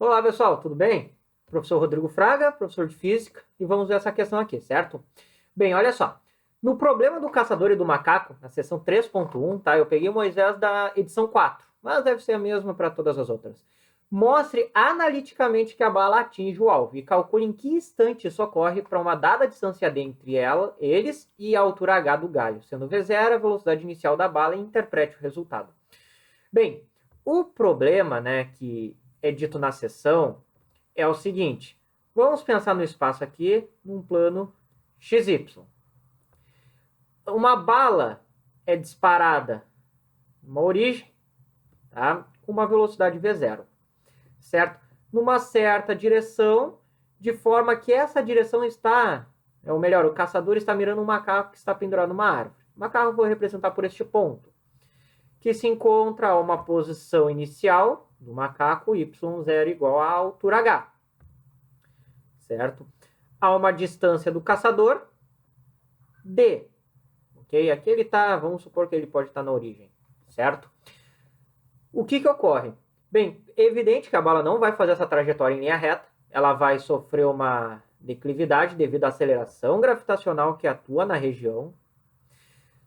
Olá, pessoal, tudo bem? Professor Rodrigo Fraga, professor de Física, e vamos ver essa questão aqui, certo? Bem, olha só. No problema do caçador e do macaco, na seção 3.1, tá? Eu peguei o Moisés da edição 4, mas deve ser a mesma para todas as outras. Mostre analiticamente que a bala atinge o alvo e calcule em que instante isso ocorre para uma dada distância D entre eles e a altura h do galho, sendo V0 a velocidade inicial da bala, e interprete o resultado. Bem, o problema, né, que é dito na seção é o seguinte: vamos pensar no espaço aqui num plano XY. Uma bala é disparada numa origem, tá? Com uma velocidade V0, certo? Numa certa direção, de forma que essa direção está, ou melhor, o caçador está mirando um macaco que está pendurado numa árvore. O macaco vou representar por este ponto, que se encontra a uma posição inicial do macaco y0 igual à altura h, certo? A uma distância do caçador d, ok? Aqui ele está, vamos supor que ele pode estar na origem, certo? O que ocorre? Bem, é evidente que a bala não vai fazer essa trajetória em linha reta, ela vai sofrer uma declividade devido à aceleração gravitacional que atua na região.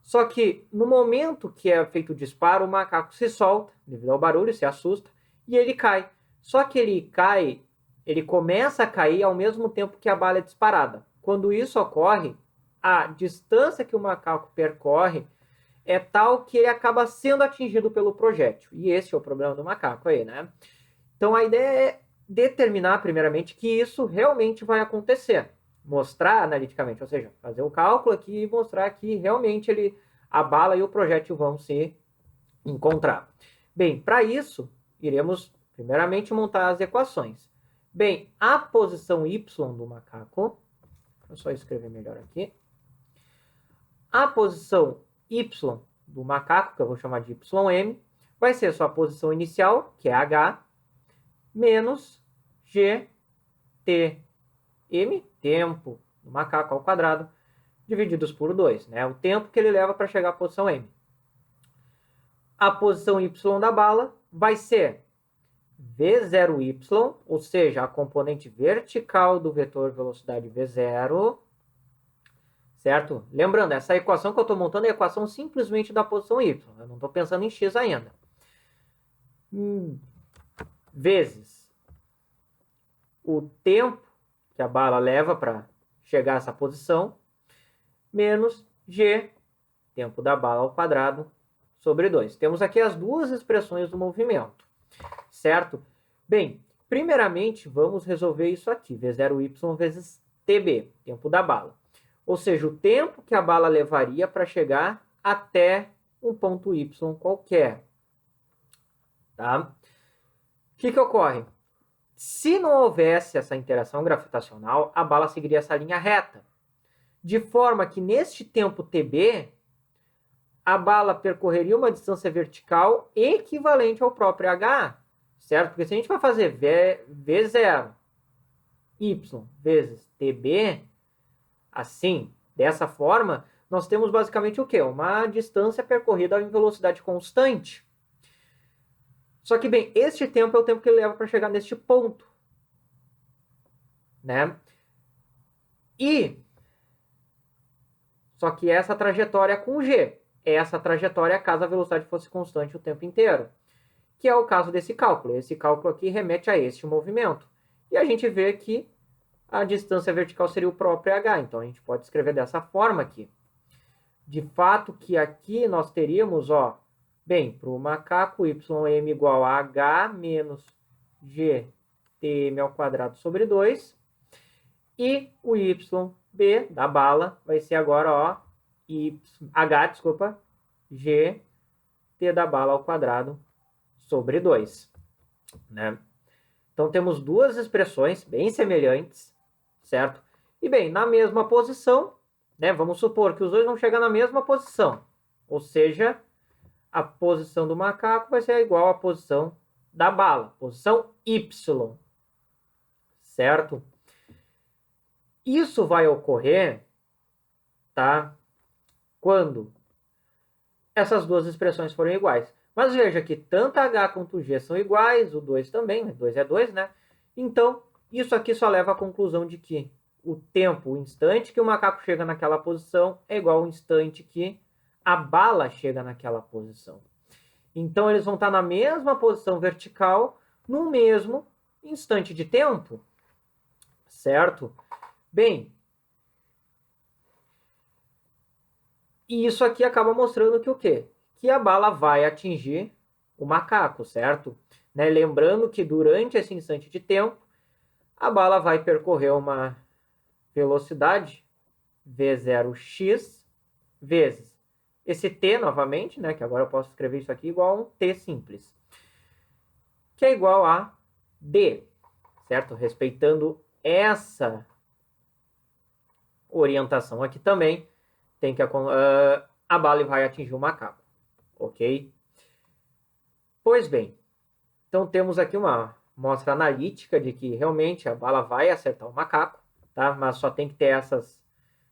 Só que no momento que é feito o disparo, o macaco se solta devido ao barulho, se assusta e ele cai. Só que ele começa a cair ao mesmo tempo que a bala é disparada. Quando isso ocorre, a distância que o macaco percorre é tal que ele acaba sendo atingido pelo projétil. E esse é o problema do macaco aí, né? Então a ideia é determinar primeiramente que isso realmente vai acontecer. Mostrar analiticamente, ou seja, fazer o cálculo aqui e mostrar que realmente a bala e o projétil vão se encontrar. Bem, para isso, iremos primeiramente montar as equações. Bem, a posição y do macaco, vou só escrever melhor aqui. A posição y do macaco, que eu vou chamar de ym, vai ser sua posição inicial, que é h, menos GTM, tempo do macaco ao quadrado, divididos por 2, né? O tempo que ele leva para chegar à posição M. A posição Y da bala vai ser V0Y, ou seja, a componente vertical do vetor velocidade V0, certo? Lembrando, essa equação que eu estou montando é a equação simplesmente da posição Y, eu não estou pensando em X ainda. Vezes o tempo que a bala leva para chegar a essa posição, menos G, tempo da bala ao quadrado, sobre 2. Temos aqui as duas expressões do movimento, certo? Bem, primeiramente, vamos resolver isso aqui, V0Y vezes TB, tempo da bala. Ou seja, o tempo que a bala levaria para chegar até um ponto Y qualquer. Tá? O que ocorre? Se não houvesse essa interação gravitacional, a bala seguiria essa linha reta. De forma que, neste tempo TB, a bala percorreria uma distância vertical equivalente ao próprio h, certo? Porque se a gente vai fazer V0, Y vezes TB, assim, dessa forma, nós temos basicamente o quê? Uma distância percorrida em velocidade constante. Só que, bem, este tempo é o tempo que ele leva para chegar neste ponto, né? Só que essa trajetória é com G. Essa trajetória caso a velocidade fosse constante o tempo inteiro, que é o caso desse cálculo. Esse cálculo aqui remete a este movimento. E a gente vê que a distância vertical seria o próprio h. Então, a gente pode escrever dessa forma aqui. De fato, que aqui nós teríamos, ó, bem, para o macaco, ym igual a h menos gtm ao quadrado sobre 2. E o yb da bala vai ser agora, ó, gt da bala ao quadrado sobre 2. Né? Então, temos duas expressões bem semelhantes, certo? E, bem, na mesma posição, né, vamos supor que os dois vão chegar na mesma posição. Ou seja, a posição do macaco vai ser igual à posição da bala, posição Y, certo? Isso vai ocorrer, tá? Quando essas duas expressões forem iguais. Mas veja que tanto h quanto g são iguais, o 2 também, 2 é 2, né? Então, isso aqui só leva à conclusão de que o tempo, o instante que o macaco chega naquela posição é igual ao instante que a bala chega naquela posição. Então, eles vão estar na mesma posição vertical no mesmo instante de tempo, certo? Bem, e isso aqui acaba mostrando que o quê? Que a bala vai atingir o macaco, certo? Né? Lembrando que durante esse instante de tempo, a bala vai percorrer uma velocidade V0x vezes esse t novamente, né? Que agora eu posso escrever isso aqui igual a um t simples, que é igual a d, certo? Respeitando essa orientação aqui também, tem que a bala vai atingir o macaco, ok? Pois bem, então temos aqui uma mostra analítica de que realmente a bala vai acertar o macaco, tá? Mas só tem que ter essas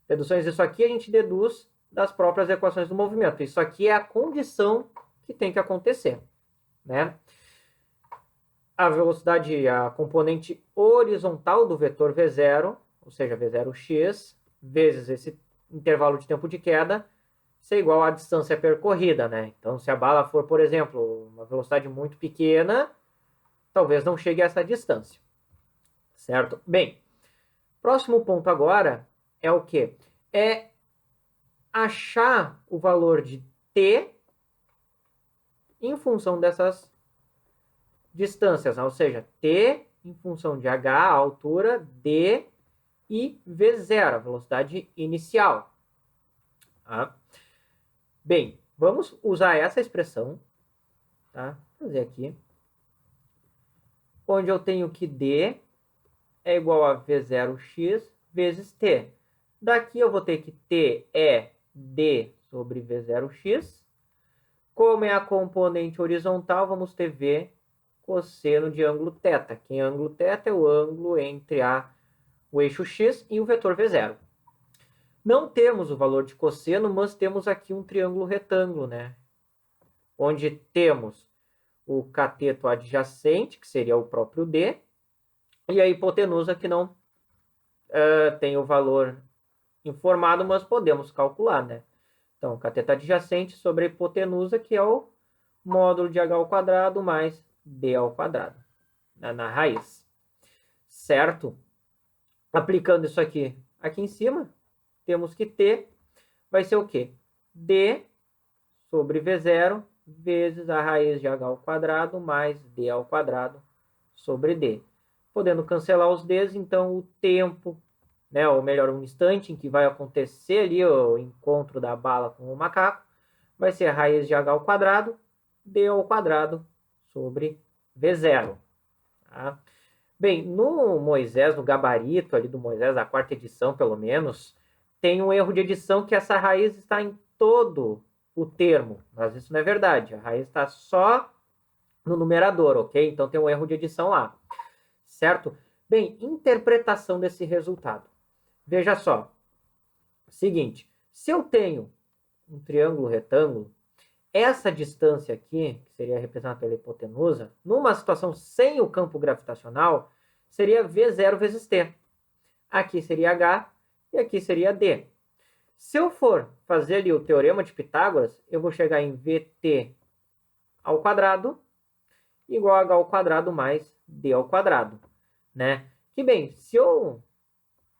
deduções. Isso aqui a gente deduz das próprias equações do movimento. Isso aqui é a condição que tem que acontecer, né? A velocidade, a componente horizontal do vetor V0, ou seja, V0x, vezes esse intervalo de tempo de queda, ser igual à distância percorrida, né? Então, se a bala for, por exemplo, uma velocidade muito pequena, talvez não chegue a essa distância, certo? Bem, próximo ponto agora é o quê? É achar o valor de t em função dessas distâncias, ou seja, t em função de h, a altura, d e v0, a velocidade inicial. Tá? Bem, vamos usar essa expressão, tá? Vou fazer aqui, onde eu tenho que d é igual a v0x vezes t. Daqui eu vou ter que t é d sobre v0x. Como é a componente horizontal, vamos ter v cosseno de ângulo θ. Que ângulo θ é o ângulo entre o eixo x e o vetor v0. Não temos o valor de cosseno, mas temos aqui um triângulo retângulo, né? Onde temos o cateto adjacente, que seria o próprio d, e a hipotenusa, que não tem o valor informado, mas podemos calcular, né? Então, cateto adjacente sobre a hipotenusa, que é o módulo de h ao quadrado mais d ao quadrado, na raiz. Certo? Aplicando isso aqui em cima, temos que t vai ser o quê? D sobre V0 vezes a raiz de h ao quadrado mais d ao quadrado sobre d. Podendo cancelar os d's, então o tempo, né, ou melhor, um instante em que vai acontecer ali o encontro da bala com o macaco, vai ser a raiz de h ao quadrado, d ao quadrado sobre V0. Tá? Bem, no Moisés, no gabarito ali do Moisés, da quarta edição pelo menos, tem um erro de edição que essa raiz está em todo o termo, mas isso não é verdade. A raiz está só no numerador, ok? Então tem um erro de edição lá, certo? Bem, interpretação desse resultado. Veja só, seguinte, se eu tenho um triângulo retângulo, essa distância aqui, que seria representada pela hipotenusa, numa situação sem o campo gravitacional, seria V0 vezes t. Aqui seria h e aqui seria d. Se eu for fazer ali o teorema de Pitágoras, eu vou chegar em Vt ao quadrado igual a h ao quadrado mais d ao quadrado, né? Que bem, se eu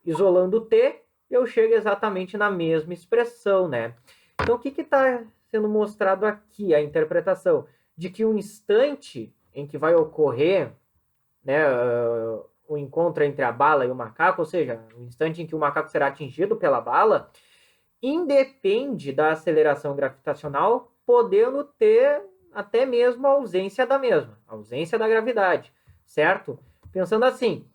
isolando t, eu chego exatamente na mesma expressão, né? Então, o que está sendo mostrado aqui? A interpretação de que o instante em que vai ocorrer, né, o encontro entre a bala e o macaco, ou seja, o instante em que o macaco será atingido pela bala, independe da aceleração gravitacional, podendo ter até mesmo a ausência da mesma, a ausência da gravidade, certo? Pensando assim,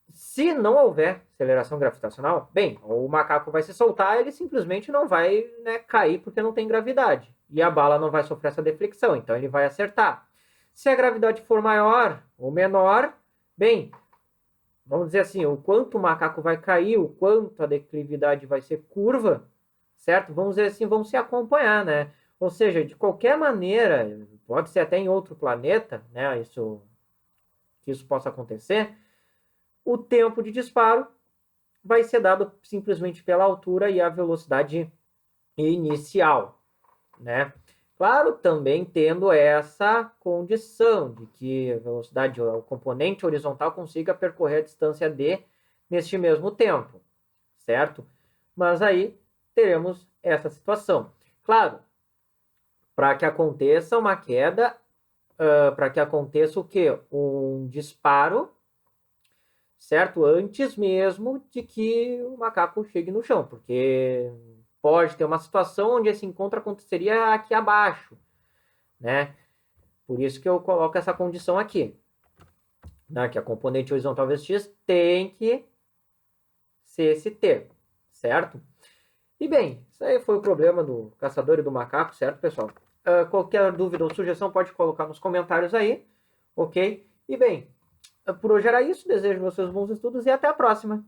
se não houver aceleração gravitacional, bem, o macaco vai se soltar, ele simplesmente não vai, né, cair porque não tem gravidade. E a bala não vai sofrer essa deflexão, então ele vai acertar. Se a gravidade for maior ou menor, bem, vamos dizer assim, o quanto o macaco vai cair, o quanto a declividade vai ser curva, certo? Vamos dizer assim, vão se acompanhar, né? Ou seja, de qualquer maneira, pode ser até em outro planeta, né? Isso que isso possa acontecer, o tempo de disparo vai ser dado simplesmente pela altura e a velocidade inicial, né? Claro, também tendo essa condição de que a velocidade, o componente horizontal consiga percorrer a distância d neste mesmo tempo, certo? Mas aí teremos essa situação. Claro, para que aconteça uma queda, para que aconteça o quê? Um disparo, certo? Antes mesmo de que o macaco chegue no chão, porque pode ter uma situação onde esse encontro aconteceria aqui abaixo, né? Por isso que eu coloco essa condição aqui, né? Que a componente horizontal vezes x tem que ser esse termo, certo? E bem, isso aí foi o problema do caçador e do macaco, certo, pessoal? Qualquer dúvida ou sugestão pode colocar nos comentários aí, ok? E bem, por hoje era isso. Desejo vocês bons estudos e até a próxima.